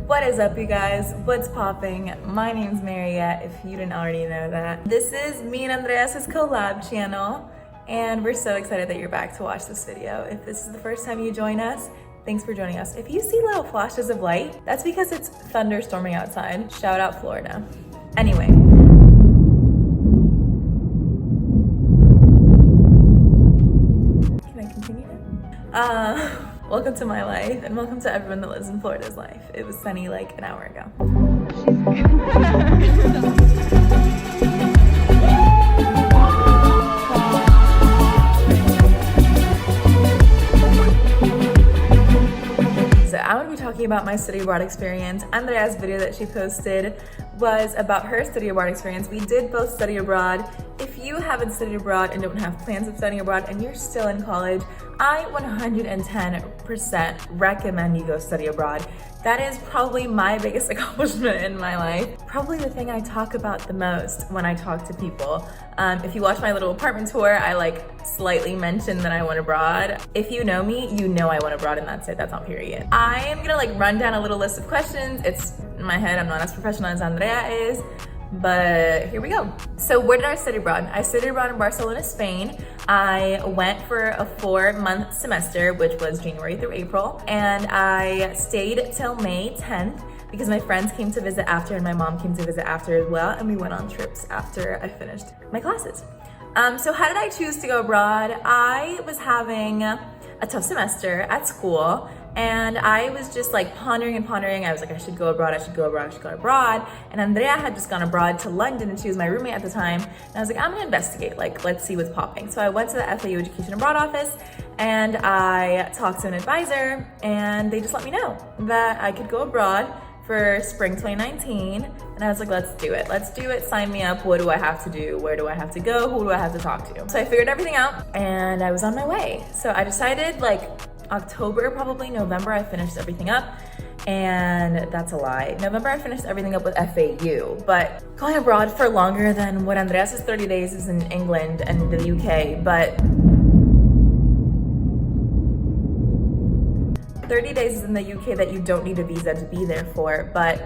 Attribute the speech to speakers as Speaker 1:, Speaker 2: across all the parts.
Speaker 1: What is up, you guys? What's popping? My name's Mariette, if you didn't already know that. This is me and Andreas's collab channel, and we're so excited that you're back to watch this video. If this is the first time you join us, thanks for joining us. If you see little flashes of light, that's because it's thunderstorming outside. Shout out Florida. Anyway. Can I continue now? Welcome to my life, and welcome to everyone that lives in Florida's life. It was sunny like an hour ago. So I'm gonna be talking about my study abroad experience. Andrea's video that she posted was about her study abroad experience. We did both study abroad. If you haven't studied abroad and don't have plans of studying abroad and you're still in college, I 110% recommend you go study abroad. That is probably my biggest accomplishment in my life. Probably the thing I talk about the most when I talk to people. If you watch my little apartment tour, I slightly mentioned that I went abroad. If you know me, you know I went abroad, and that's it, that's on period. I am gonna run down a little list of questions. It's in my head, I'm not as professional as Andrea is, but here we go. So where did I study abroad? I studied abroad in Barcelona, Spain. I went for a 4-month semester, which was January through April, and I stayed till May 10th because my friends came to visit after and my mom came to visit after as well, and we went on trips after I finished my classes. So how did I choose to go abroad? I was having a tough semester at school, and I was just pondering and pondering. I was like, I should go abroad, I should go abroad, I should go abroad. And Andrea had just gone abroad to London, and she was my roommate at the time. And I was like, I'm gonna investigate, let's see what's popping. So I went to the FAU Education Abroad office, and I talked to an advisor, and they just let me know that I could go abroad for spring 2019. And I was like, let's do it, sign me up. What do I have to do? Where do I have to go? Who do I have to talk to? So I figured everything out, and I was on my way. So I decided October, probably November, I finished everything up. And that's a lie. November, I finished everything up with FAU, but going abroad for longer than what Andreas's 30 days is in England and the UK, but 30 days is in the UK that you don't need a visa to be there for, but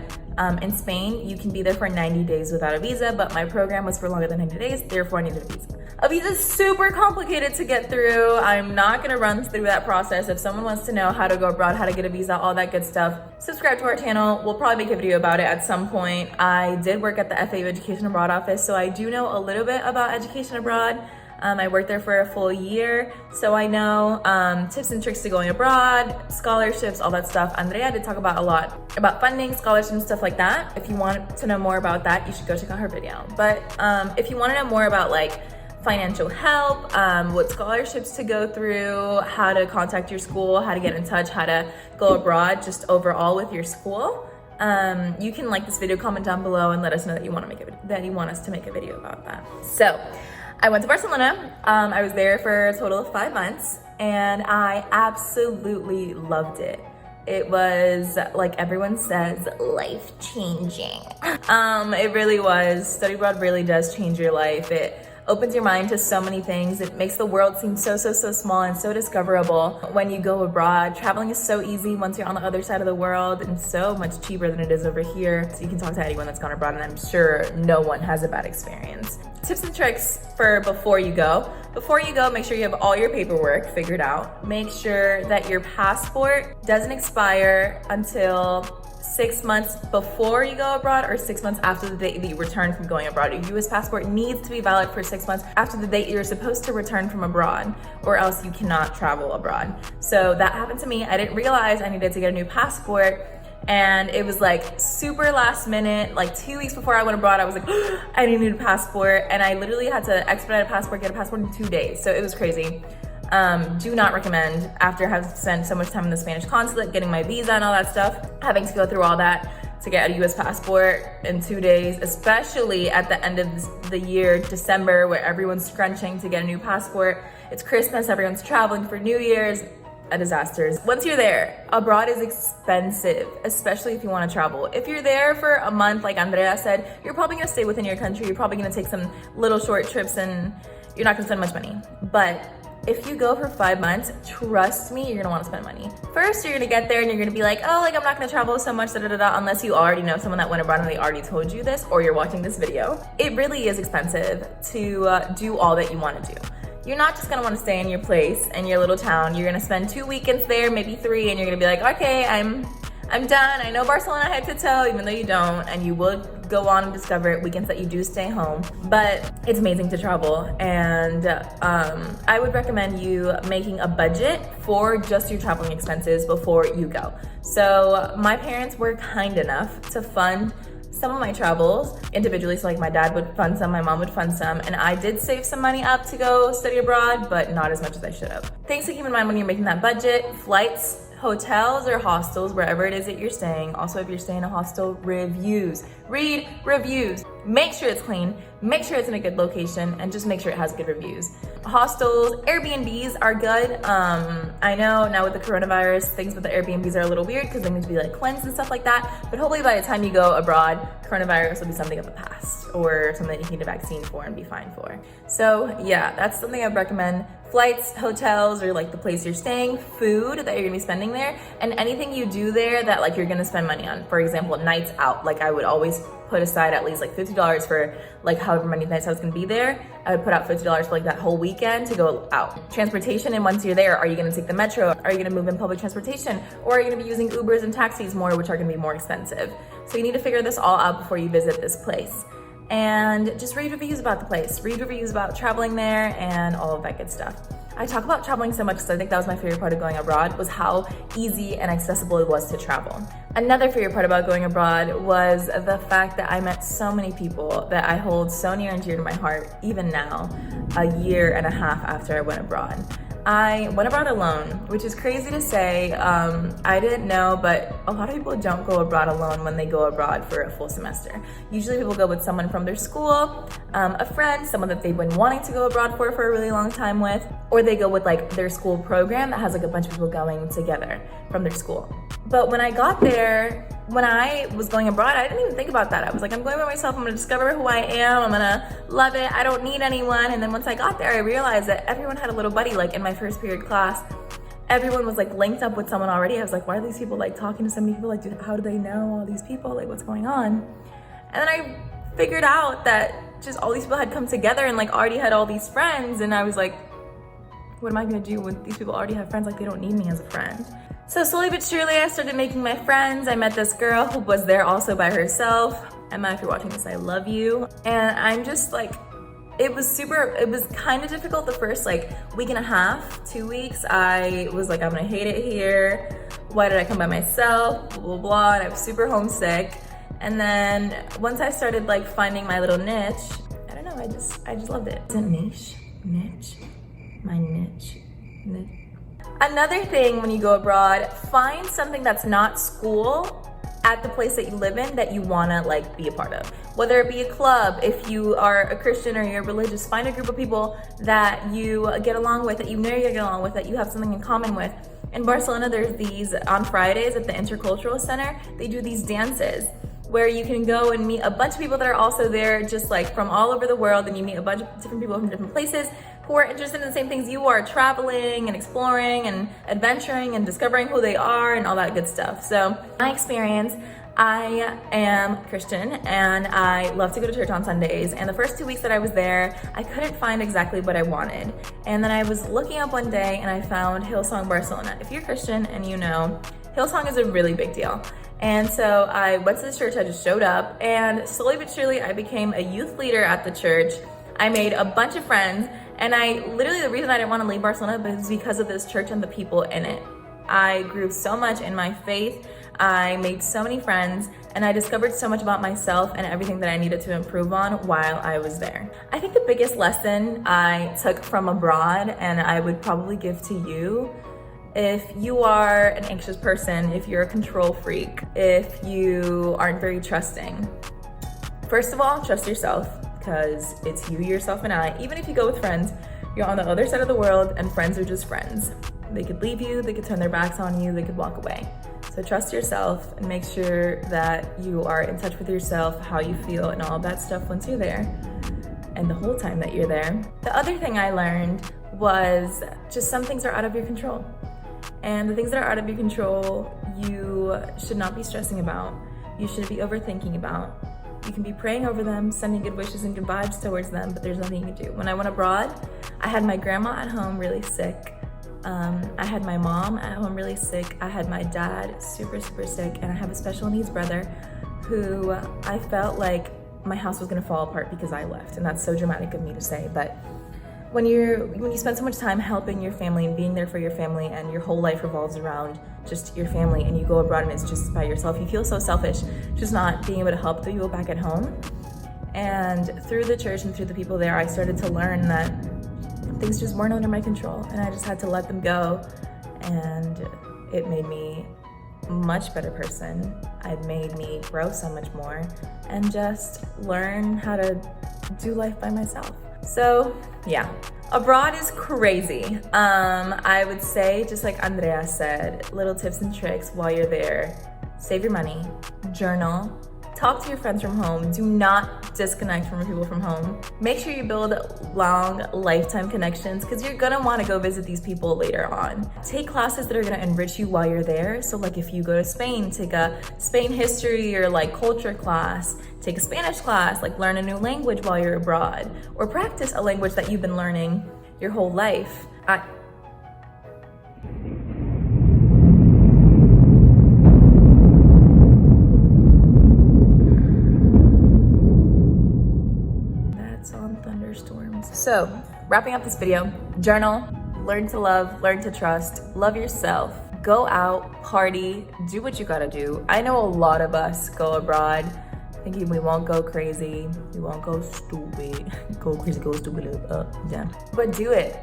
Speaker 1: in Spain, you can be there for 90 days without a visa, but my program was for longer than 90 days, therefore I needed a visa. A visa is super complicated to get through. I'm not gonna run through that process. If someone wants to know how to go abroad, how to get a visa, all that good stuff, subscribe to our channel. We'll probably make a video about it at some point. I did work at the FAU Education Abroad office, so I do know a little bit about education abroad. I worked there for a full year, so I know tips and tricks to going abroad, scholarships, all that stuff. Andrea did talk about a lot about funding, scholarships, stuff like that. If you want to know more about that, you should go check out her video. But if you want to know more about financial help, what scholarships to go through, how to contact your school, how to get in touch, how to go abroad, just overall with your school, you can like this video, comment down below, and let us know that you want us to make a video about that. So I went to Barcelona. I was there for a total of 5 months, and I absolutely loved it. It was, like everyone says, life-changing. It really was. Study abroad really does change your life. It opens your mind to so many things. It makes the world seem so small and so discoverable when you go abroad. Traveling is so easy once you're on the other side of the world, and so much cheaper than it is over here. So you can talk to anyone that's gone abroad, and I'm sure no one has a bad experience. Tips and tricks for before you go. Before you go, make sure you have all your paperwork figured out. Make sure that your passport doesn't expire until 6 months before you go abroad or 6 months after the date that you return from going abroad. Your US passport needs to be valid for 6 months after the date you're supposed to return from abroad, or else you cannot travel abroad. So that happened to me. I didn't realize I needed to get a new passport, and it was super last minute. 2 weeks before I went abroad, I was like, I need a new passport, and I literally had to expedite a passport, get a passport in 2 days. So it was crazy. Do not recommend, after having spent so much time in the Spanish consulate, getting my visa and all that stuff, having to go through all that to get a US passport in 2 days, especially at the end of the year, December, where everyone's scrunching to get a new passport. It's Christmas, everyone's traveling for New Year's. A disaster. Once you're there, abroad is expensive, especially if you want to travel. If you're there for a month, like Andrea said, you're probably going to stay within your country. You're probably going to take some little short trips, and you're not going to spend much money. But if you go for 5 months, trust me, you're gonna wanna spend money. First, you're gonna get there and you're gonna be like, oh, like I'm not gonna travel so much, unless you already know someone that went abroad and they already told you this, or you're watching this video. It really is expensive to do all that you wanna do. You're not just gonna wanna stay in your place, in your little town. You're gonna spend 2 weekends there, maybe 3, and you're gonna be like, okay, I'm done. I know Barcelona head to toe, even though you don't, and you will go on and discover weekends that you do stay home. But it's amazing to travel, and I would recommend you making a budget for just your traveling expenses before you go. So my parents were kind enough to fund some of my travels individually. So like my dad would fund some, my mom would fund some, and I did save some money up to go study abroad, but not as much as I should have. Things to keep in mind when you're making that budget: flights, hotels or hostels, wherever it is that you're staying. Also, if you're staying in a hostel, reviews. Read reviews. Make sure it's clean, make sure it's in a good location, and just make sure it has good reviews. Hostels, Airbnbs are good. I know now with the coronavirus, things with the Airbnbs are a little weird because they need to be like cleansed and stuff like that. But hopefully by the time you go abroad, coronavirus will be something of the past, or something that you need a vaccine for and be fine for. So yeah, that's something I would recommend. Flights, hotels, or like the place you're staying, food that you're gonna be spending there, and anything you do there that like you're gonna spend money on. For example, nights out. Like I would always put aside at least like $50 for like however many nights I was gonna be there. I would put out $50 for like that whole weekend to go out. Transportation, and once you're there, are you gonna take the metro? Are you gonna move in public transportation? Or are you gonna be using Ubers and taxis more, which are gonna be more expensive? So you need to figure this all out before you visit this place. And just read reviews about the place. Read reviews about traveling there and all of that good stuff. I talk about traveling so much because I think that was my favorite part of going abroad, was how easy and accessible it was to travel. Another favorite part about going abroad was the fact that I met so many people that I hold so near and dear to my heart, even now, a year and a half after I went abroad. I went abroad alone, which is crazy to say. I didn't know, but a lot of people don't go abroad alone when they go abroad for a full semester. Usually people go with someone from their school, a friend, someone that they've been wanting to go abroad for a really long time with, or they go with like their school program that has like a bunch of people going together from their school. But when I got there, when I was going abroad, I didn't even think about that. I was like, I'm going by myself, I'm gonna discover who I am, I'm gonna love it, I don't need anyone. And then once I got there, I realized that everyone had a little buddy. Like in my first period class, everyone was like linked up with someone already. I was like, why are these people like talking to so many people? Like, how do they know all these people? Like, what's going on? And then I figured out that just all these people had come together and like already had all these friends. And I was like, what am I gonna do when these people already have friends? Like, they don't need me as a friend. So slowly but surely, I started making my friends. I met this girl who was there also by herself. Emma, if you're watching this, I love you. And I'm just like, it was kind of difficult the first like week and a half, 2 weeks. I was like, I'm gonna hate it here. Why did I come by myself? Blah, blah, blah. And I was super homesick. And then once I started like finding my little niche, I don't know, I just loved it. It's a niche, my niche. Another thing when you go abroad, find something that's not school at the place that you live in that you wanna like be a part of. Whether it be a club, if you are a Christian or you're religious, find a group of people that you get along with, that you know you're gonna get along with, that you have something in common with. In Barcelona, there's these, on Fridays at the Intercultural Center, they do these dances where you can go and meet a bunch of people that are also there, just like from all over the world, and you meet a bunch of different people from different places who are interested in the same things you are, traveling and exploring and adventuring and discovering who they are and all that good stuff. So my experience, I am Christian and I love to go to church on Sundays. And the first 2 weeks that I was there, I couldn't find exactly what I wanted. And then I was looking up one day and I found Hillsong Barcelona. If you're Christian and you know, Hillsong is a really big deal. And so I went to the church, I just showed up, and slowly but surely I became a youth leader at the church. I made a bunch of friends, and the reason I didn't want to leave Barcelona was because of this church and the people in it. I grew so much in my faith, I made so many friends, and I discovered so much about myself and everything that I needed to improve on while I was there. I think the biggest lesson I took from abroad, and I would probably give to you, if you are an anxious person, if you're a control freak, if you aren't very trusting, first of all, trust yourself, because it's you, yourself, and I. Even if you go with friends, you're on the other side of the world and friends are just friends. They could leave you, they could turn their backs on you, they could walk away. So trust yourself and make sure that you are in touch with yourself, how you feel and all of that stuff once you're there, and the whole time that you're there. The other thing I learned was just some things are out of your control. And the things that are out of your control, you should not be stressing about. You shouldn't be overthinking about. You can be praying over them, sending good wishes and good vibes towards them, but there's nothing you can do. When I went abroad, I had my grandma at home really sick. I had my mom at home really sick. I had my dad super sick, and I have a special needs brother who I felt like my house was gonna fall apart because I left. And that's so dramatic of me to say, but when you spend so much time helping your family and being there for your family, and your whole life revolves around just your family, and you go abroad and it's just by yourself, you feel so selfish just not being able to help the people back at home. And through the church and through the people there, I started to learn that things just weren't under my control, and I just had to let them go. And it made me a much better person. It made me grow so much more and just learn how to do life by myself. So yeah, abroad is crazy. I would say, just like Andrea said, little tips and tricks while you're there. Save your money, journal, talk to your friends from home. Do not disconnect from people from home. Make sure you build long lifetime connections, because you're gonna wanna go visit these people later on. Take classes that are gonna enrich you while you're there. So like if you go to Spain, take a Spain history or like culture class, take a Spanish class, like learn a new language while you're abroad, or practice a language that you've been learning your whole life. Thunderstorms. So, wrapping up this video, journal, learn to love, learn to trust, love yourself, go out, party, do what you gotta do. I know a lot of us go abroad thinking we won't go crazy, we won't go stupid, go crazy, go stupid, yeah. But do it.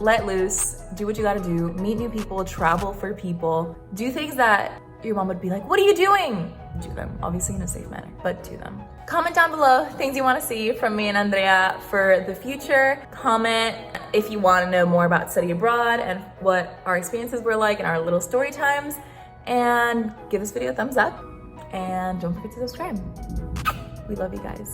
Speaker 1: Let loose, do what you gotta do, meet new people, travel for people, do things that your mom would be like, what are you doing? Do them, obviously in a safe manner, but do them. Comment down below things you want to see from me and Andrea for the future. Comment if you want to know more about study abroad and what our experiences were like and our little story times. And give this video a thumbs up. And don't forget to subscribe. We love you guys.